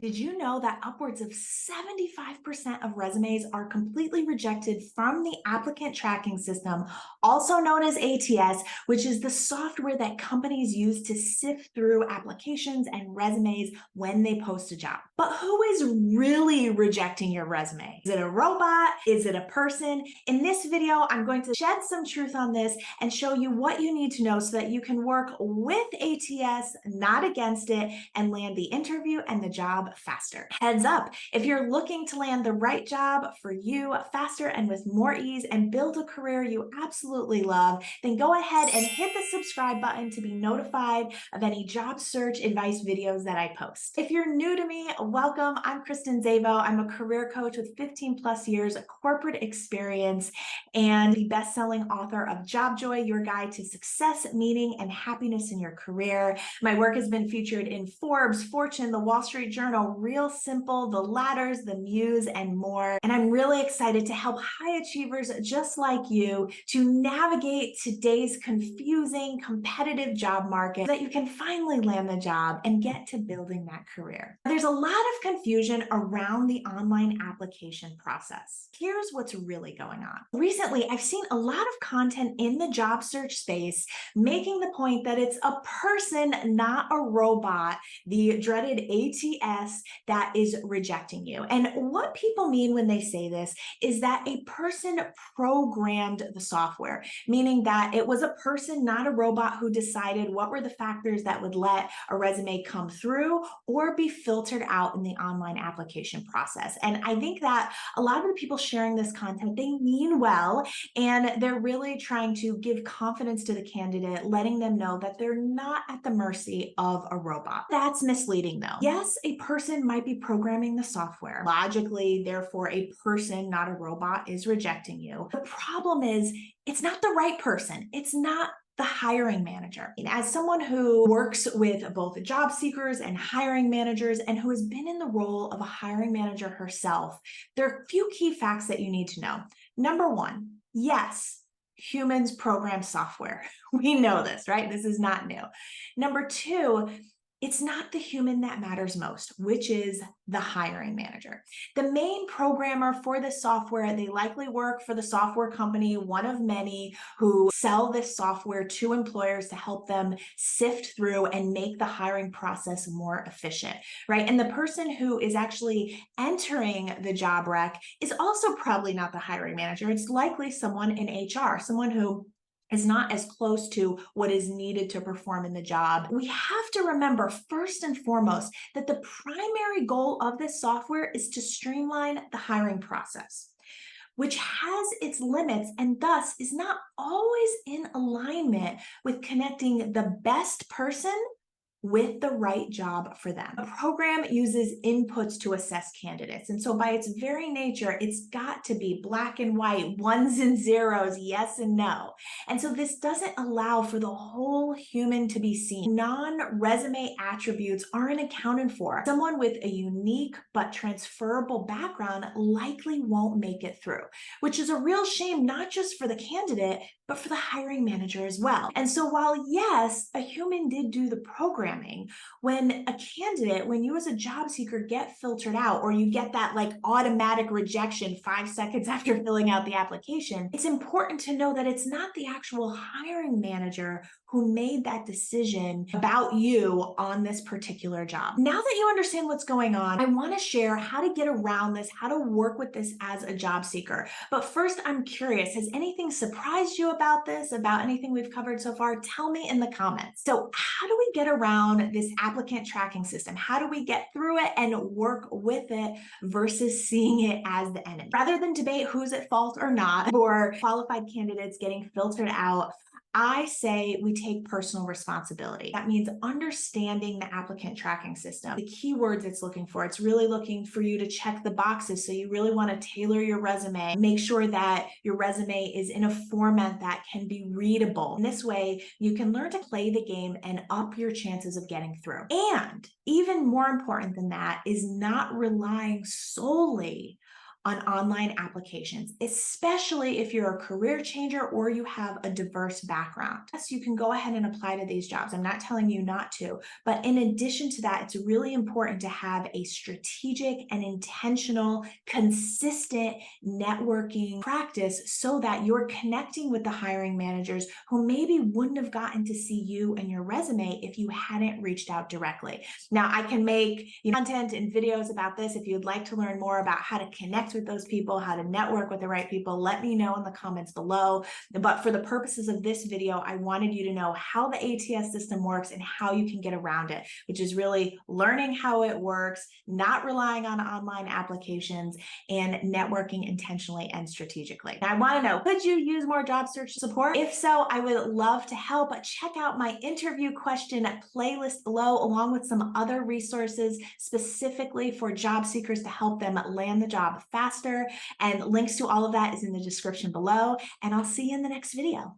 Did you know that upwards of 75% of resumes are completely rejected from the applicant tracking system, also known as ATS, which is the software that companies use to sift through applications and resumes when they post a job? But who is really rejecting your resume? Is it a robot? Is it a person? In this video, I'm going to shed some truth on this and show you what you need to know so that you can work with ATS, not against it, and land the interview and the job faster. Heads up, if you're looking to land the right job for you faster and with more ease and build a career you absolutely love, then go ahead and hit the subscribe button to be notified of any job search advice videos that I post. If you're new to me, welcome. I'm Kristen Zavo. I'm a career coach with 15 plus years of corporate experience and the best-selling author of Job Joy, Your Guide to Success, Meaning, and Happiness in Your Career. My work has been featured in Forbes, Fortune, the Wall Street Journal, Real Simple, The Ladders, The Muse, and more. And I'm really excited to help high achievers just like you to navigate today's confusing, competitive job market so that you can finally land the job and get to building that career. There's a lot of confusion around the online application process. Here's what's really going on. Recently, I've seen a lot of content in the job search space making the point that it's a person, not a robot, the dreaded ATS, that is rejecting you. And what people mean when they say this is that a person programmed the software, meaning that it was a person, not a robot, who decided what were the factors that would let a resume come through or be filtered out in the online application process. And I think that a lot of the people sharing this content, they mean well, and they're really trying to give confidence to the candidate, letting them know that they're not at the mercy of a robot. That's misleading though. Yes, a person might be programming the software. Logically, therefore, a person, not a robot, is rejecting you. The problem is it's not the right person. It's not the hiring manager. And as someone who works with both job seekers and hiring managers and who has been in the role of a hiring manager herself, there are a few key facts that you need to know. Number one, yes, humans program software. We know this, right? This is not new. Number two, it's not the human that matters most, which is the hiring manager. The main programmer for the software, they likely work for the software company, one of many who sell this software to employers to help them sift through and make the hiring process more efficient, right? And the person who is actually entering the job rec is also probably not the hiring manager. It's likely someone in HR, someone who is not as close to what is needed to perform in the job. We have to remember first and foremost that the primary goal of this software is to streamline the hiring process, which has its limits and thus is not always in alignment with connecting the best person with the right job for them. A program uses inputs to assess candidates. And so by its very nature, it's got to be black and white, ones and zeros, yes and no. And so this doesn't allow for the whole human to be seen. Non-resume attributes aren't accounted for. Someone with a unique but transferable background likely won't make it through, which is a real shame, not just for the candidate, but for the hiring manager as well. And so while yes, a human did do the programming, when a candidate, when you as a job seeker get filtered out, or you get that like automatic rejection 5 seconds after filling out the application, it's important to know that it's not the actual hiring manager who made that decision about you on this particular job. Now that you understand what's going on, I want to share how to get around this, how to work with this as a job seeker. But first, I'm curious, has anything surprised you about this, about anything we've covered so far? Tell me in the comments. So how do we get around this applicant tracking system? How do we get through it and work with it versus seeing it as the enemy? Rather than debate who's at fault or not for qualified candidates getting filtered out, I say we take personal responsibility. That means understanding the applicant tracking system, the keywords it's looking for. It's really looking for you to check the boxes. So you really want to tailor your resume, make sure that your resume is in a format that can be readable. In this way, you can learn to play the game and up your chances of getting through. And even more important than that is not relying solely on online applications, especially if you're a career changer or you have a diverse background. Yes, you can go ahead and apply to these jobs. I'm not telling you not to, but in addition to that, it's really important to have a strategic and intentional, consistent networking practice so that you're connecting with the hiring managers who maybe wouldn't have gotten to see you and your resume if you hadn't reached out directly. Now, I can make content and videos about this. If you'd like to learn more about how to connect with those people, how to network with the right people, let me know in the comments below. But for the purposes of this video, I wanted you to know how the ATS system works and how you can get around it, which is really learning how it works, not relying on online applications, and networking intentionally and strategically. Now, I want to know, could you use more job search support? If so, I would love to help. Check out my interview question playlist below, along with some other resources specifically for job seekers to help them land the job faster. And links to all of that is in the description below. And I'll see you in the next video.